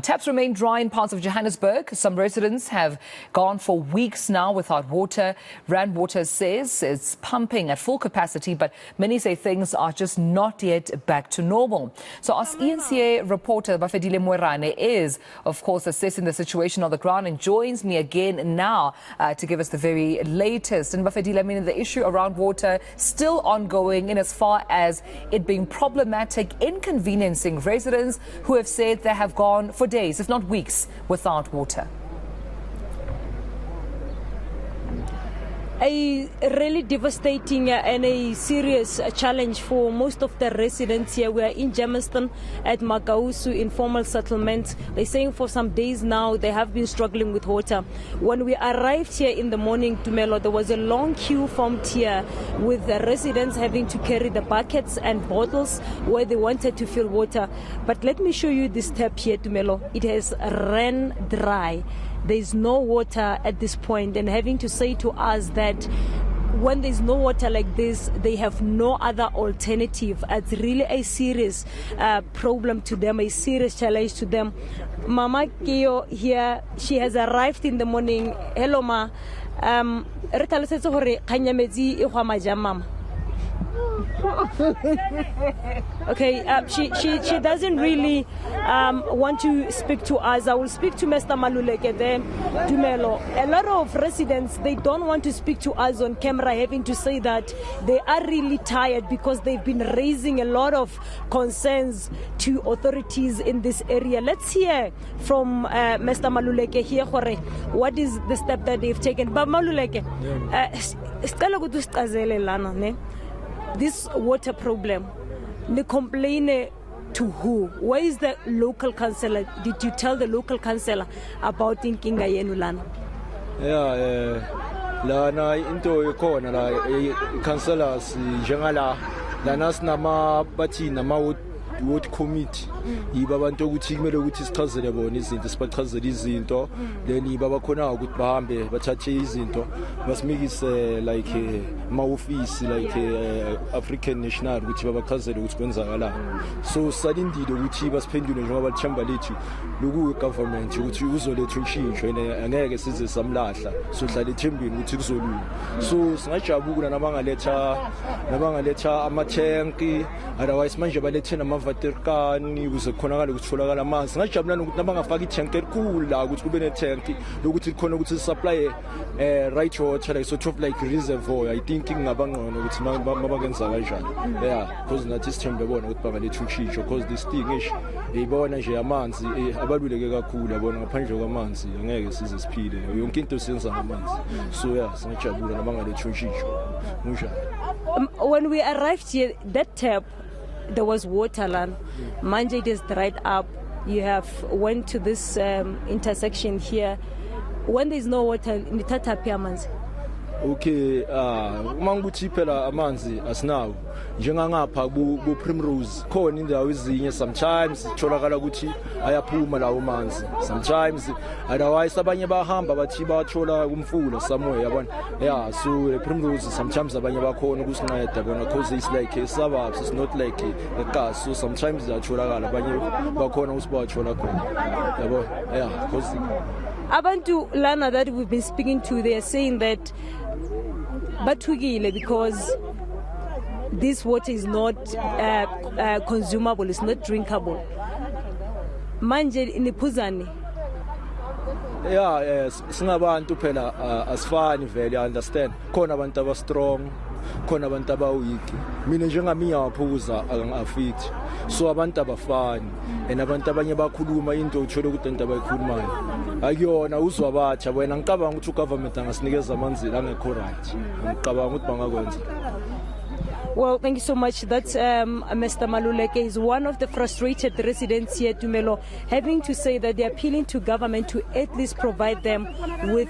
Taps remain dry in parts of Johannesburg. Some residents have gone for weeks now without water. Rand Water says it's pumping at full capacity, but many say things are just not yet back to normal. So our eNCA reporter, Bafedile Moerane, is, of course, assessing the situation on the ground and joins me again now to give us the very latest. And Bafedile, I mean, the issue around water still ongoing in as far as it being problematic, inconveniencing residents who have said they have gone for days, if not weeks, without water. A really devastating and a serious challenge for most of the residents here. We are in Germiston at Makausu informal settlement. They're saying for some days now they have been struggling with water. When we arrived here in the morning, Tumelo, there was a long queue formed here with the residents having to carry the buckets and bottles where they wanted to fill water. But let me show you this tap here, Tumelo. It has ran dry. There is no water at this point, and having to say to us that when there's no water like this, they have no other alternative. It's really a serious problem to them, a serious challenge to them. Mama Keo here, she has arrived in the morning. Hello, ma. Okay, she doesn't really want to speak to us. I will speak to Mr. Maluleke there, Dumelo. A lot of residents, they don't want to speak to us on camera, having to say that they are really tired because they've been raising a lot of concerns to authorities in this area. Let's hear from Mr. Maluleke here. What is the step that they've taken? But Maluleke, this water problem, they complain to who? Where is the local councillor? Did you tell the local councillor about thinking Yenulana? Yeah, lana into corner la councillors jengala lana sinama bathi nama would commit ibabantu ukuthi kumele ukuthi sichazele bona izinto sibachazele izinto then ibaba khona ukuthi bahambe bathathe izinto basimikise like ma office like African National ukuthi babachazele ukuthi kwenzakala so salindile ukuthi basiphendule njengoba lithemba lethu loku government ukuthi uzoletha ushintsho angeke size samlahla so hlala ethembeni ukuthi kuzolunga so singajabula nabangaletha ama tank otherwise manje balethe nama vaterkani ukuze khonakala ukutholakala amanzi singajabula nokuthi nabangafaka itank elikhulu la ukuthi kube ne tank lokuthi khona ukuthi supply right water like sort of like reservoir. I think ngabangqono ukuthi mabangenza kanjani yeah because nathi sithembe bona ukuthi bangaletha ushintsho because this thing ish ibona nje amanzi abaluleke kakhulu yabona ngaphandle kwamanzi angeke size siphile yonke into siyenza ngamanzi so yeah singajabula nabangaletha ushintsho musha. When we arrived here, that tap, there was water land. Manje, it is dried up. You have went to this intersection here. When there is no water, nitata pia manzi. Okay, manguthi phela amanzi asinawo njengangapha ku Primrose khona indawo ezinye sometimes itholakala ukuthi ayaphuma lawo manzi sometimes otherwise abanye bahamba bathi bathola kumfula somewhere yabona yeah so Primrose sometimes abanye bakhona ukusinceda bona because it's like a suburbs, it's not like a gas, so sometimes atholakala abanye bakhona usibathola khona yabona yeah because abantu lana that we've been speaking to, they are saying that because this water is not consumable, it's not drinkable. Manje iniphuzani. Yeah, singabantu phela asifani vele, I understand. Khona abantu aba strong, khona abantu aba weak. Mina njengami ngiyaphuza angafit. So abantu abafani and abantu abanye bakhuluma into uthola ukuthi into abayikhulumayo akuyona uzwa abatsha wena ngicabanga ukuthi ugovernment angasinikeza amanzi angekho right ngicabanga ukuthi bangakwenza. Well, thank you so much. That's Mr. Maluleke. He's one of the frustrated residents here, Tumelo, having to say that they're appealing to government to at least provide them with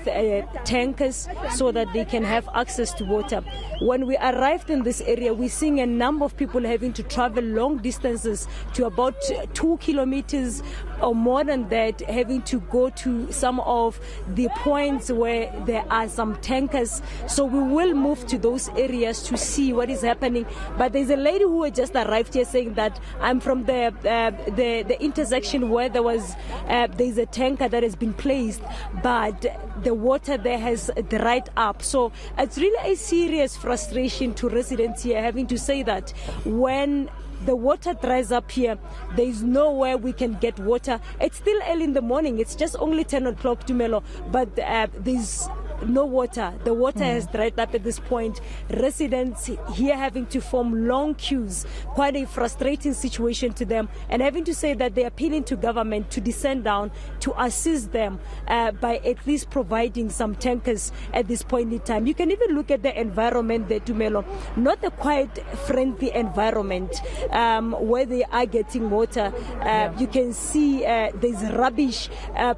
tankers so that they can have access to water. When we arrived in this area, we're seeing a number of people having to travel long distances to about 2 kilometers or more than that, having to go to some of the points where there are some tankers. So we will move to those areas to see what is happening complaining. But there's a lady who had just arrived here saying that I'm from the intersection where there's a tanker that has been placed, but the water there has dried up. So it's really a serious frustration to residents here, having to say that when the water dries up here, there is nowhere we can get water. It's still early in the morning. It's just only 10 o'clock, Tumelo, but there's no water. The water has dried up at this point. Residents here having to form long queues, quite a frustrating situation to them, and having to say that they're appealing to government to descend down to assist them by at least providing some tankers at this point in time. You can even look at the environment there, Tumelo, not a quite friendly environment where they are getting water. You can see there's rubbish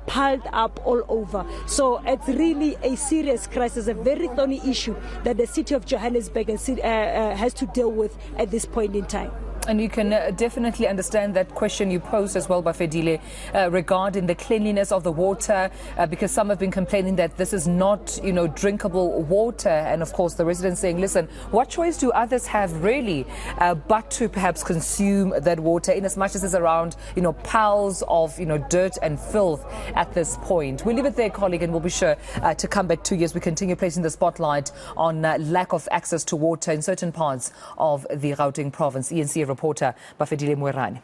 piled up all over. So it's really a serious crisis, a very thorny issue that the city of Johannesburg has to deal with at this point in time. And you can definitely understand that question you posed as well, Bafedile, regarding the cleanliness of the water, because some have been complaining that this is not, drinkable water. And of course, the residents saying, listen, what choice do others have really but to perhaps consume that water, in as much as it's around, piles of, dirt and filth at this point. We'll leave it there, colleague, and we'll be sure to come back to you as we continue placing the spotlight on lack of access to water in certain parts of the Gauteng province. eNCA reporter Bafedile Moerane.